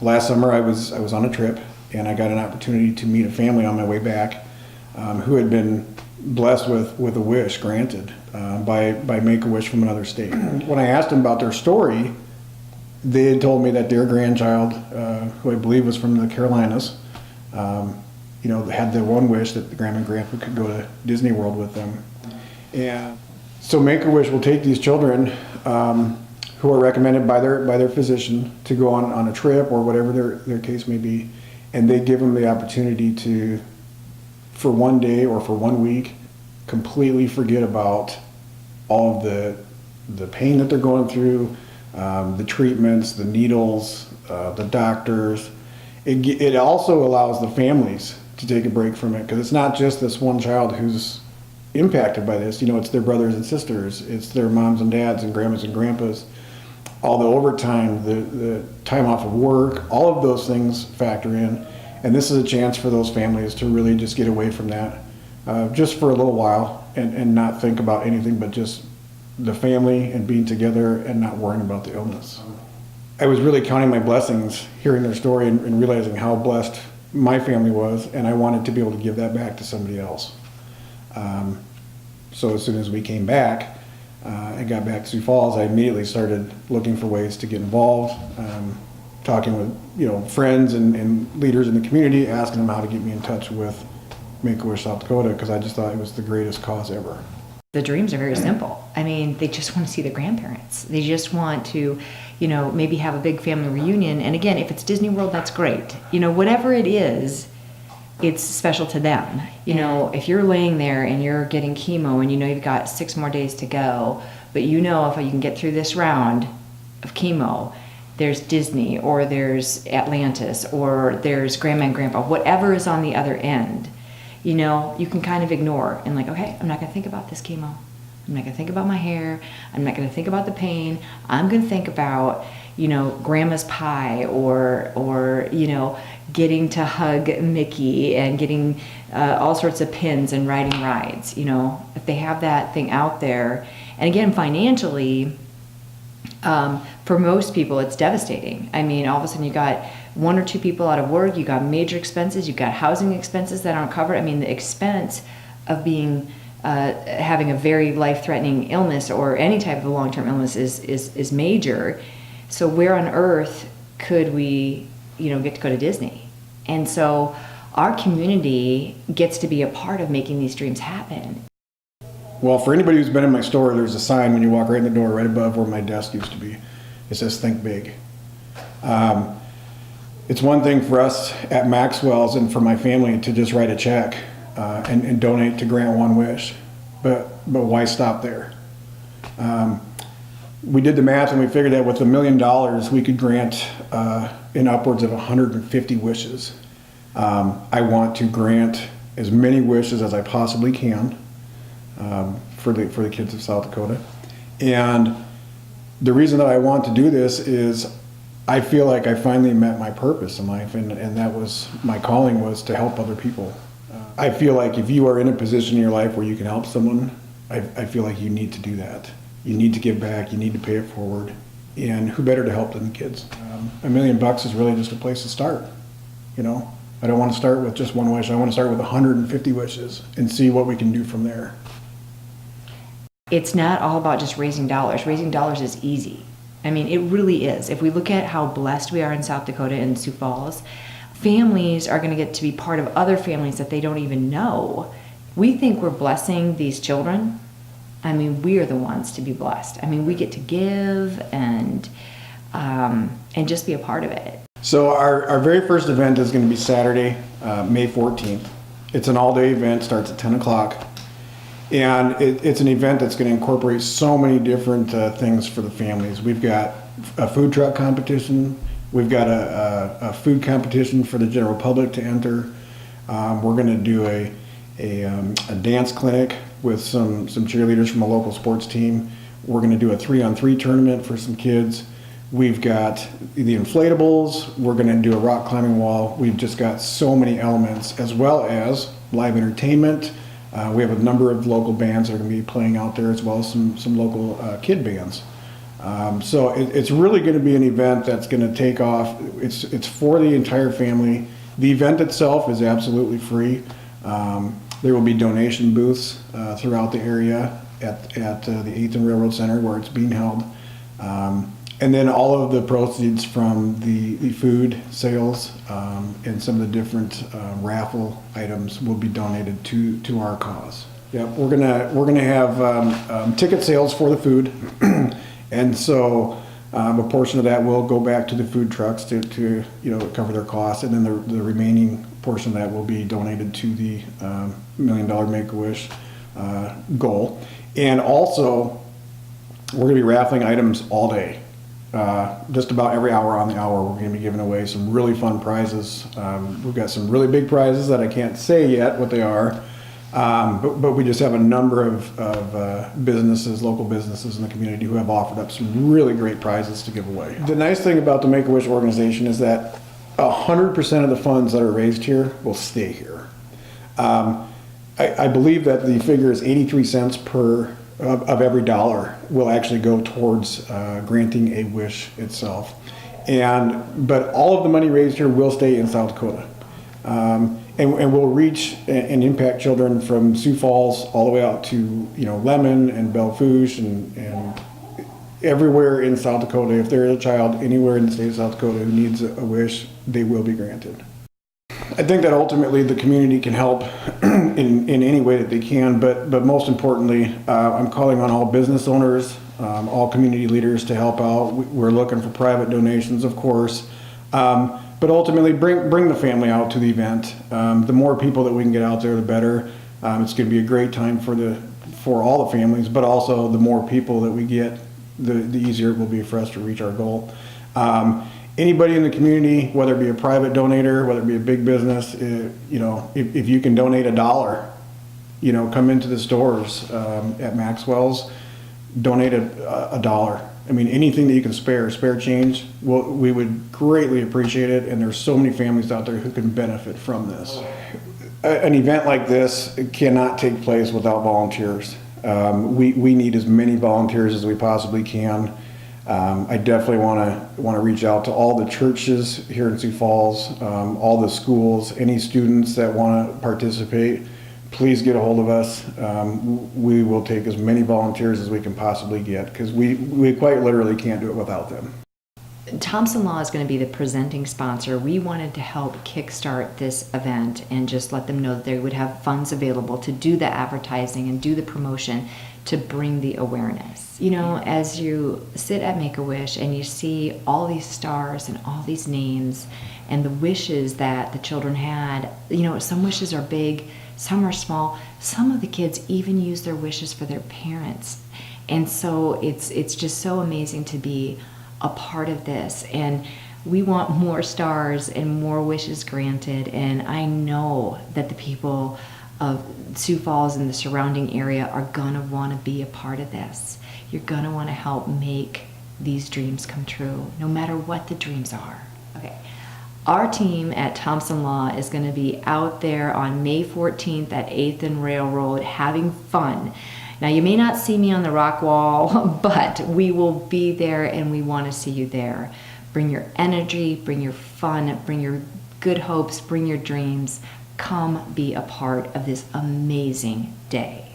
Last summer I was on a trip, and I got an opportunity to meet a family on my way back who had been blessed with a wish granted by Make-A-Wish from another state. When I asked them about their story, they had told me that their grandchild, who I believe was from the Carolinas, had the one wish that the grandma and grandpa could go to Disney World with them. And so Make-A-Wish will take these children who are recommended by their physician to go on a trip or whatever their case may be, and they give them the opportunity to, for one day or for 1 week, completely forget about all of the pain that they're going through, the treatments, the needles, the doctors. It also allows the families to take a break from it, because it's not just this one child who's impacted by this. It's their brothers and sisters, it's their moms and dads and grandmas and grandpas. All the overtime, the time off of work, all of those things factor in. And this is a chance for those families to really just get away from that, just for a little while, and not think about anything but just the family and being together and not worrying about the illness. I was really counting my blessings hearing their story and realizing how blessed my family was, and I wanted to be able to give that back to somebody else. So as soon as we came back, and got back to Sioux Falls, I immediately started looking for ways to get involved, talking with friends and leaders in the community, asking them how to get me in touch with Make-A-Wish South Dakota, because I just thought it was the greatest cause ever. The dreams are very simple. I mean, they just want to see the grandparents. They just want to, maybe have a big family reunion. And again, if it's Disney World, that's great. Whatever it is, it's special to them. If you're laying there and you're getting chemo and you've got 6 more days to go, but if you can get through this round of chemo, there's Disney or there's Atlantis or there's Grandma and Grandpa, whatever is on the other end, you can kind of ignore and okay, I'm not gonna think about this chemo. I'm not gonna think about my hair. I'm not gonna think about the pain. I'm gonna think about, Grandma's pie or getting to hug Mickey and getting all sorts of pins and riding rides. If they have that thing out there, and again, financially, for most people, it's devastating. I mean, all of a sudden you got 1 or 2 people out of work, you got major expenses, you got housing expenses that aren't covered. I mean, the expense of having a very life-threatening illness or any type of long-term illness is major. So where on earth could we, get to go to Disney? And so our community gets to be a part of making these dreams happen. Well, for anybody who's been in my store, there's a sign when you walk right in the door, right above where my desk used to be. It says, "Think Big." It's one thing for us at Maxwell's and for my family to just write a check and donate to grant one wish, but why stop there? We did the math and we figured that with $1 million we could grant in upwards of 150 wishes. I want to grant as many wishes as I possibly can for the kids of South Dakota. And the reason that I want to do this is I feel like I finally met my purpose in life, and that was my calling, was to help other people. I feel like if you are in a position in your life where you can help someone, I feel like you need to do that. You need to give back, you need to pay it forward, and who better to help than the kids? $1 million is really just a place to start. I don't want to start with just one wish, I want to start with 150 wishes and see what we can do from there. It's not all about just raising dollars. Raising dollars is easy. I mean, it really is. If we look at how blessed we are in South Dakota and Sioux Falls, families are going to get to be part of other families that they don't even know. We think we're blessing these children. I mean, we are the ones to be blessed. I mean, we get to give and just be a part of it. So our very first event is going to be Saturday, May 14th. It's an all-day event, starts at 10 o'clock. And it's an event that's going to incorporate so many different things for the families. We've got a food truck competition. We've got a food competition for the general public to enter. We're going to do a dance clinic with some cheerleaders from a local sports team. We're going to do a 3-on-3 tournament for some kids. We've got the inflatables. We're going to do a rock climbing wall. We've just got so many elements, as well as live entertainment. We have a number of local bands that are going to be playing out there, as well as some local kid bands. So it's really going to be an event that's going to take off. It's for the entire family. The event itself is absolutely free. There will be donation booths throughout the area at the 8th and Railroad Center where it's being held. And then all of the proceeds from the food sales and some of the different raffle items will be donated to our cause. Yep, we're gonna have ticket sales for the food, and so a portion of that will go back to the food trucks to cover their costs, and then the remaining portion of that will be donated to the $1 million Make-A-Wish goal. And also, we're gonna be raffling items all day. Just about every hour on the hour, we're going to be giving away some really fun prizes. We've got some really big prizes that I can't say yet what they are, but we just have a number of businesses, local businesses in the community who have offered up some really great prizes to give away. The nice thing about the Make-A-Wish organization is that 100% of the funds that are raised here will stay here. I believe that the figure is 83 cents of every dollar will actually go towards granting a wish itself. But all of the money raised here will stay in South Dakota. And will reach and impact children from Sioux Falls all the way out to Lemon and Belle Fourche and everywhere in South Dakota. If there is a child anywhere in the state of South Dakota who needs a wish, they will be granted. I think that ultimately the community can help in any way that they can, but most importantly, I'm calling on all business owners, all community leaders to help out. We're looking for private donations, of course, but ultimately bring the family out to the event. The more people that we can get out there, the better. It's going to be a great time for all the families, but also the more people that we get, the easier it will be for us to reach our goal. Anybody in the community, whether it be a private donator, whether it be a big business, if you can donate $1, come into the stores at Maxwell's, donate a dollar. I mean, anything that you can spare change, we would greatly appreciate it. And there's so many families out there who can benefit from this. An event like this cannot take place without volunteers. We need as many volunteers as we possibly can. I definitely want to reach out to all the churches here in Sioux Falls, all the schools, any students that want to participate. Please get a hold of us. We will take as many volunteers as we can possibly get because we quite literally can't do it without them. Thompson Law is going to be the presenting sponsor. We wanted to help kickstart this event and just let them know that they would have funds available to do the advertising and do the promotion to bring the awareness. As you sit at Make-A-Wish and you see all these stars and all these names and the wishes that the children had, some wishes are big, some are small. Some of the kids even use their wishes for their parents. And so it's just so amazing to be a part of this. And we want more stars and more wishes granted. And I know that the people of Sioux Falls and the surrounding area are gonna want to be a part of this. You're gonna want to help make these dreams come true, no matter what the dreams are. Okay. Our team at Thompson Law is going to be out there on May 14th at 8th and Railroad having fun. Now, you may not see me on the rock wall, but we will be there and we want to see you there. Bring your energy, bring your fun, bring your good hopes, bring your dreams. Come be a part of this amazing day.